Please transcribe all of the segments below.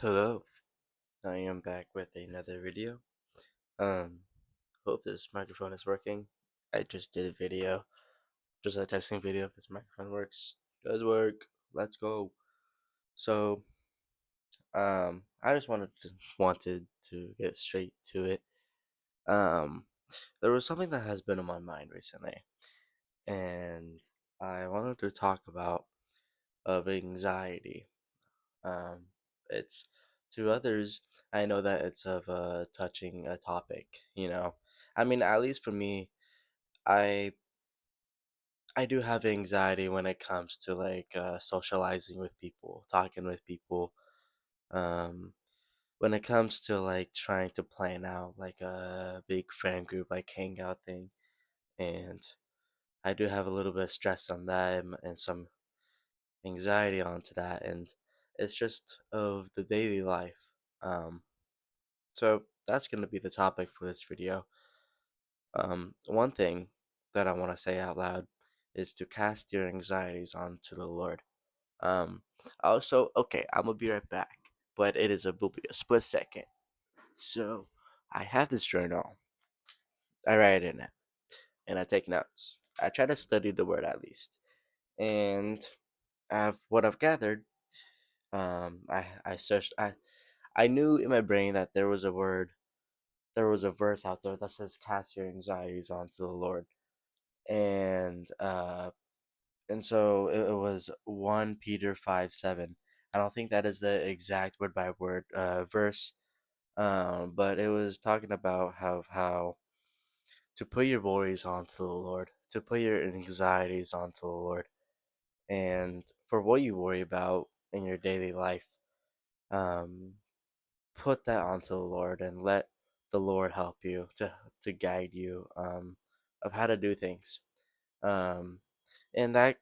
Hello, I am back with another video. Um, Hope this microphone is working. I just did a video, just a testing video if this microphone works. Does work. Let's go. So, I just wanted to get straight to it. Um, there was something that has been on my mind recently, and I wanted to talk about of anxiety. Um, it's to others, I know that it's of a touching a topic, you know. I mean, at least for me, I I do have anxiety when it comes to like socializing with people, talking with people. Um, when it comes to like trying to plan out like a big friend group like hangout thing, and I do have a little bit of stress on that and some anxiety onto that, and it's just of the daily life. Um, So that's going to be the topic for this video. One thing that I want to say out loud is to cast your anxieties onto the Lord. Um, Also, okay, I'm gonna be right back, but will be a split second. So I have this journal. I write in it, and I take notes. I try to study the word at least, and what I've gathered. I searched. I knew in my brain that there was a verse out there that says cast your anxieties onto the Lord. And so it was 1 Peter 5:7. I don't think that is the exact word by word verse, but it was talking about how to put your worries onto the Lord, to put your anxieties onto the Lord, and for what you worry about in your daily life, um, put that onto the Lord and let the Lord help you to guide you of how to do things. Um, and that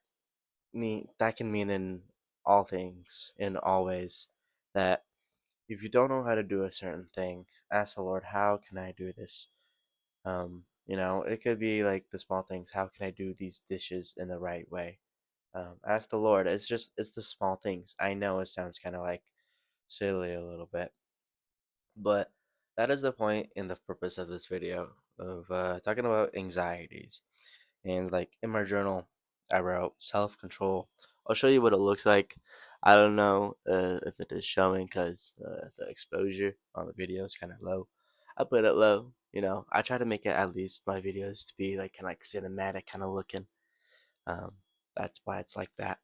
can mean in all things, in all ways, that if you don't know how to do a certain thing, ask the Lord, how can I do this? It could be like the small things. How can I do these dishes in the right way? Ask the Lord. It's the small things. I know it sounds kind of like silly a little bit, but that is the point and the purpose of this video of talking about anxieties. And like in my journal, I wrote self control. I'll show you what it looks like. I don't know if it is showing because the exposure on the video is kind of low. I put it low. I try to make it at least my videos to be like kind of like cinematic kind of looking. Um, that's why it's like that.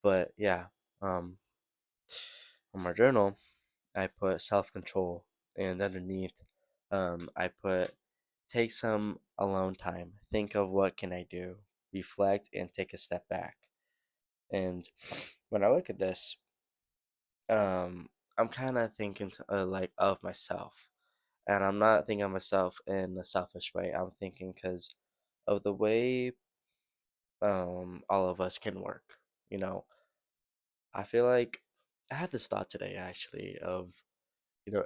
But yeah, um, on my journal, I put self control, and underneath, I put take some alone time. Think of what can I do, reflect, and take a step back. And when I look at this, I'm kind of thinking like of myself, and I'm not thinking of myself in a selfish way. I'm thinking because of the way all of us can work. You know, I feel like I had this thought today actually of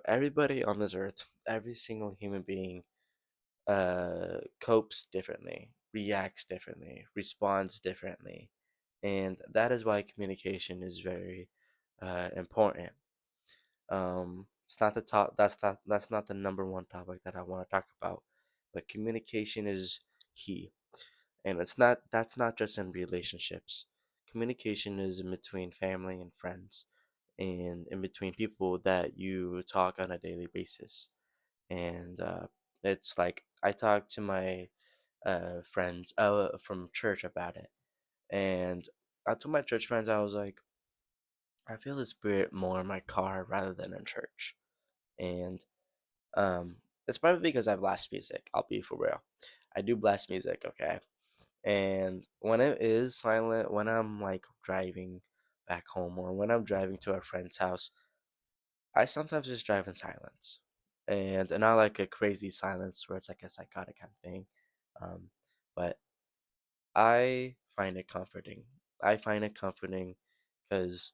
everybody on this earth, every single human being copes differently, reacts differently, responds differently, and that is why communication is very important. It's not the top. That's not the number one topic that I want to talk about, but communication is key, and that's not just in relationships. Communication is in between family and friends, and in between people that you talk on a daily basis. And it's like I talked to my friends from church about it, and I told my church friends I was like, I feel the spirit more in my car rather than in church, and um, it's probably because I blast music. I'll be for real. I do blast music, okay? And when it is silent, when I'm like driving back home or when I'm driving to a friend's house, I sometimes just drive in silence. And not like a crazy silence where it's like a psychotic kind of thing. Um, but I find it comforting. I find it comforting because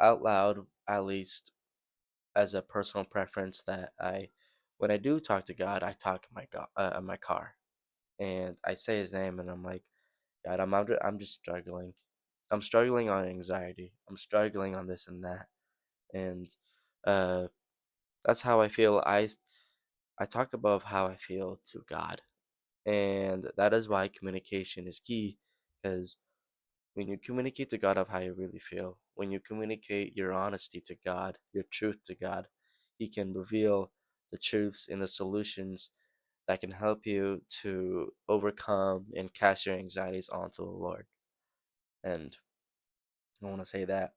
out loud, at least as a personal preference, that when I do talk to God, I talk in my car, and I say His name, and I'm like, God, I'm just struggling. I'm struggling on anxiety. I'm struggling on this and that, and Uh, that's how I feel. I talk about how I feel to God, and that is why communication is key. Because when you communicate to God of how you really feel, when you communicate your honesty to God, your truth to God, He can reveal the truths and the solutions that can help you to overcome and cast your anxieties onto the Lord. And I want to say that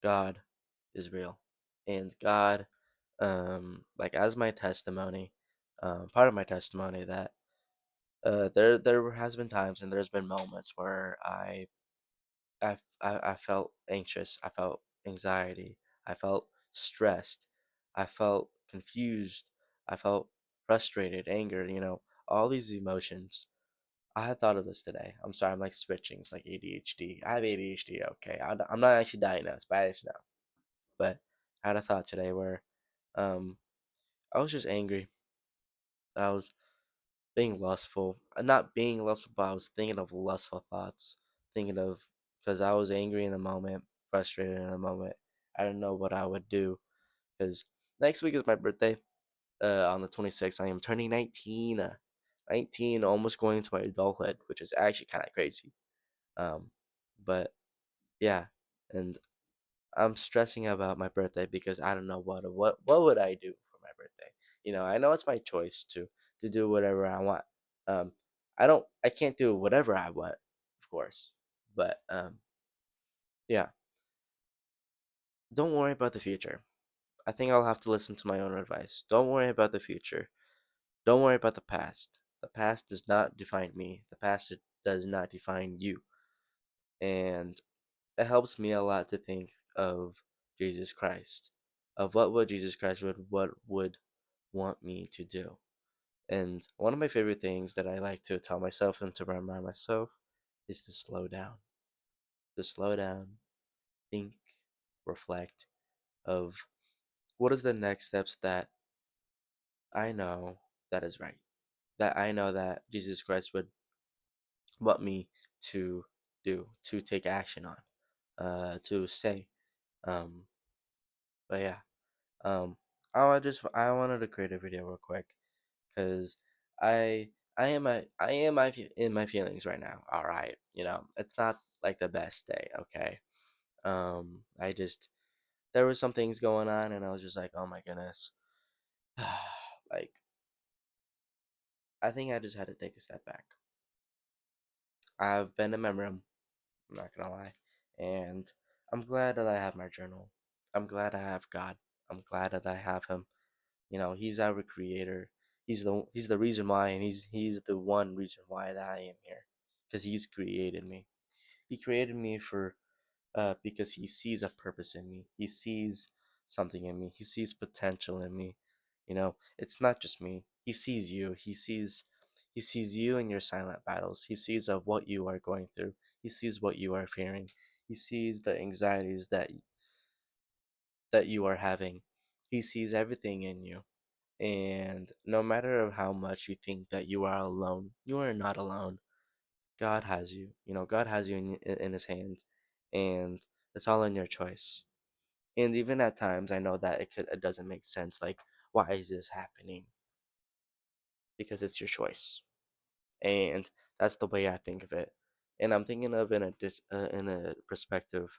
God is real, and God, like as my testimony, part of my testimony that there has been times and there's been moments where I felt anxious, I felt anxiety, I felt stressed, I felt confused, I felt frustrated, anger, all these emotions. I had thought of this today. I'm sorry, I'm like switching. It's like ADHD. I have ADHD, okay. I'm not actually diagnosed, but I just know. But I had a thought today where um, I was just angry. I was being lustful. Not being lustful, but I was thinking of lustful thoughts. Thinking of, because I was angry in the moment, frustrated in the moment. I didn't know what I would do. Because next week is my birthday. On the 26th, I am turning 19. 19, almost going into my adulthood, which is actually kind of crazy. Um, but yeah, and I'm stressing about my birthday because I don't know what would I do for my birthday. I know it's my choice to do whatever I want. Um, I can't do whatever I want, of course, but yeah. Don't worry about the future. I think I'll have to listen to my own advice. Don't worry about the future. Don't worry about the past. The past does not define me. The past does not define you, and it helps me a lot to think of Jesus Christ, of what would Jesus Christ would want me to do. And one of my favorite things that I like to tell myself and to remind myself is to slow down, think, reflect of what is the next steps that I know that is right, that I know that Jesus Christ would want me to do, to take action on, to say. Um, but yeah. I wanted to create a video real quick because I in my feelings right now. All right, it's not like the best day. Okay. I just there was some things going on, and I was just like, oh my goodness, like I think I just had to take a step back. I've been in my room. I'm not gonna lie, and I'm glad that I have my journal. I'm glad I have God. I'm glad that I have Him. He's our creator. He's the reason why, and he's the one reason why that I am here, because he's created me. He created me for because he sees a purpose in me. He sees something in me. He sees potential in me. It's not just me. He sees you. He sees you in your silent battles. He sees of what you are going through. He sees what you are fearing. He sees the anxieties that you are having. He sees everything in you. And no matter of how much you think that you are alone, you are not alone. God has you. God has you in His hand, and it's all in your choice. And even at times, I know that it doesn't make sense. Like, why is this happening? Because it's your choice, and that's the way I think of it. And I'm thinking of in a perspective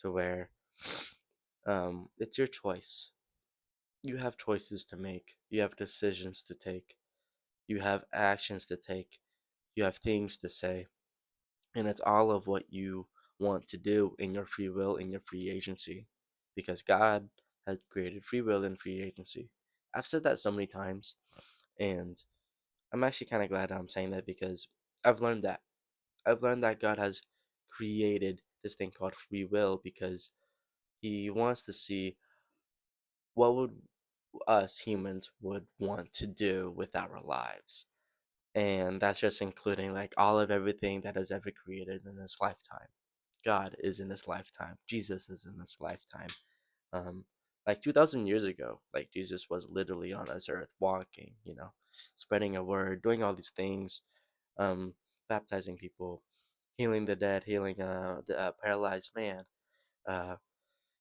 to where it's your choice. You have choices to make. You have decisions to take. You have actions to take. You have things to say. And it's all of what you want to do in your free will, in your free agency. Because God has created free will and free agency. I've said that so many times. And I'm actually kind of glad I'm saying that because I've learned that. I've learned that God has created this thing called free will because He wants to see what would us humans would want to do with our lives. And that's just including like all of everything that is ever created in this lifetime. God is in this lifetime. Jesus is in this lifetime. Um, like 2,000 years ago, like Jesus was literally on this earth, walking, spreading a word, doing all these things, um, baptizing people, healing the dead, healing the paralyzed man, uh,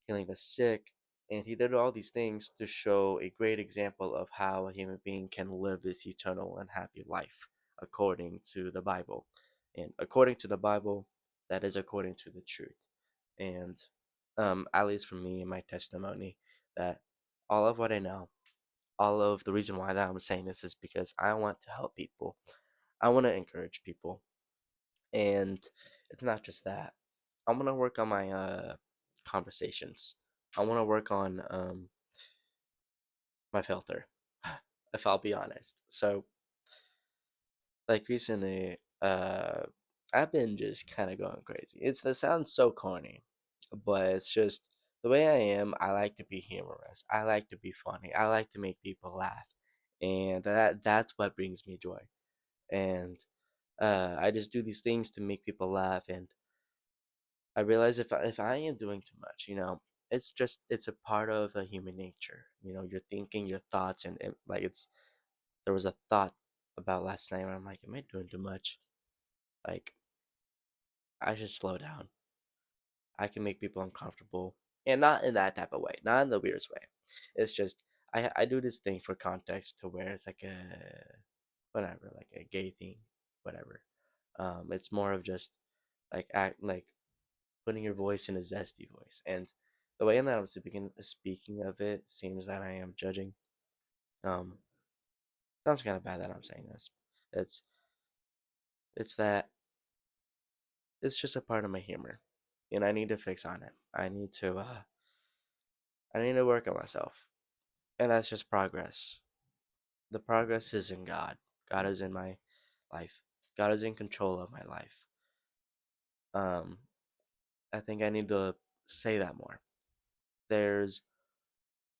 healing the sick, And he did all these things to show a great example of how a human being can live this eternal and happy life according to the Bible. And according to the Bible, that is according to the truth. And at least for me and my testimony, that all of what I know, all of the reason why that I'm saying this is because I want to help people. I want to encourage people. And it's not just that. I want to work on my conversations. I want to work on my filter, if I'll be honest. So, like recently, I've been just kind of going crazy. It sounds so corny, but it's just the way I am. I like to be humorous. I like to be funny. I like to make people laugh, and that's what brings me joy. And I just do these things to make people laugh, and I realize if I am doing too much, it's a part of a human nature. You're thinking your thoughts, and like there was a thought about last night where I'm like, am I doing too much? Like, I should slow down. I can make people uncomfortable, and not in that type of way, not in the weirdest way. It's just I do this thing for context to where it's like a whatever, like a gay thing, whatever. It's more of just like act like putting your voice in a zesty voice, and the way that I'm speaking of it seems that I am judging. Um, Sounds kind of bad that I'm saying this. It's it's that it's just a part of my humor, and I need to fix on it. I need to work on myself, and that's just progress. The progress is in God. God is in my life. God is in control of my life. Um, I think I need to say that more. There's,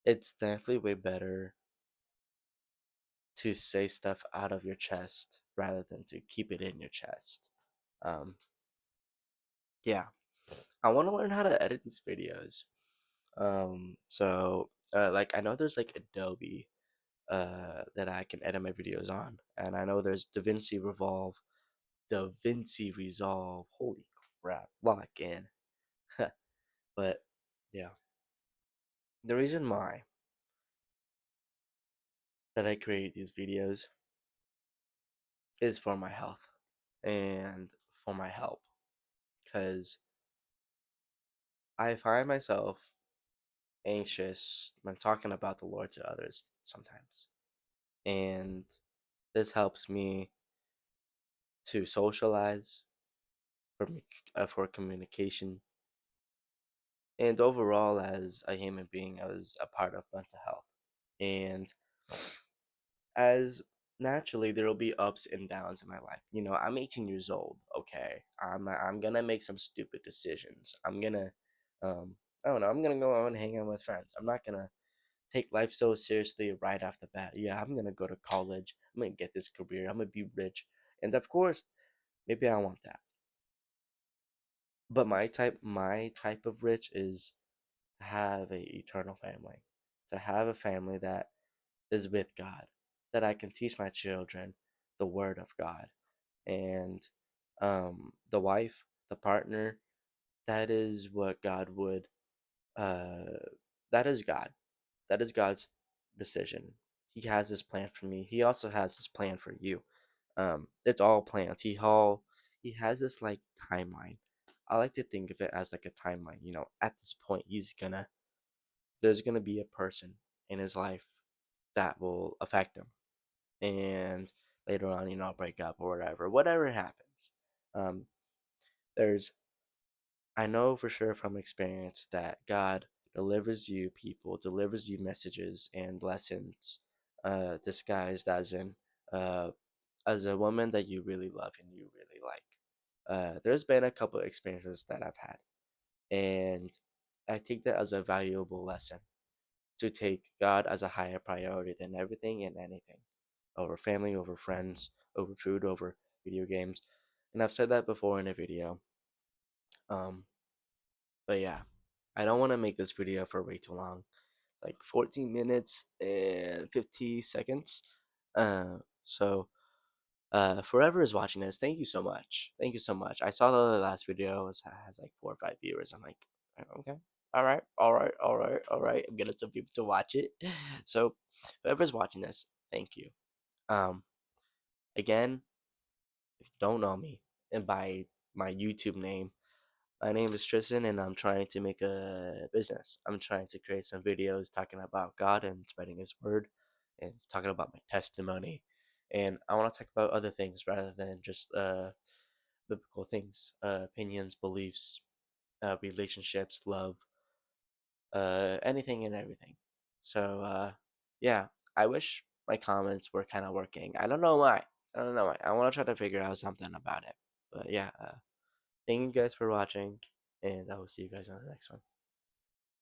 it's definitely way better to say stuff out of your chest rather than to keep it in your chest. Um, yeah, I want to learn how to edit these videos. Like I know there's like Adobe that I can edit my videos on, and I know there's DaVinci Resolve. Holy crap, lock in. But yeah, the reason why that I create these videos is for my health and for my help, because I find myself anxious when talking about the Lord to others sometimes. And this helps me to socialize for communication and overall as a human being as a part of mental health. And as naturally there will be ups and downs in my life. I'm 18 years old, okay? I'm going to make some stupid decisions. I don't know, I'm going to go out and hang out with friends. I'm not going to take life so seriously right off the bat. Yeah, I'm gonna go to college. I'm gonna get this career. I'm gonna be rich, and of course, maybe I want that. But my type of rich is to have a eternal family, to have a family that is with God, that I can teach my children the Word of God, and the wife, the partner. That is what God would. Uh, that is God. That is God's decision. He has his plan for me. He also has his plan for you. It's all plans. He has this like timeline. I like to think of it as like a timeline. At this point, there's gonna be a person in his life that will affect him, and later on, break up or whatever happens. Um, there's I know for sure from experience that God delivers you people, delivers you messages and lessons, disguised uh, as a woman that you really love and you really like. There's been a couple of experiences that I've had, and I take that as a valuable lesson to take God as a higher priority than everything and anything, over family, over friends, over food, over video games. And I've said that before in a video. Um, But yeah, I don't want to make this video for way too long, like 14 minutes and 50 seconds. So whoever is watching this, thank you so much. Thank you so much. I saw the last video has like 4 or 5 viewers. I'm like, okay. All right, all right, all right, all right. I'm getting some people to watch it. So, whoever's watching this, thank you. Um, Again, if you don't know me, and by my YouTube name, my name is Tristan, and I'm trying to make a business. I'm trying to create some videos talking about God and spreading His word, and talking about my testimony. And I want to talk about other things rather than just biblical things, opinions, beliefs, relationships, love, anything and everything. So yeah, I wish my comments were kind of working. I don't know why. I don't know why. I want to try to figure out something about it. But yeah, thank you guys for watching, and I will see you guys on the next one.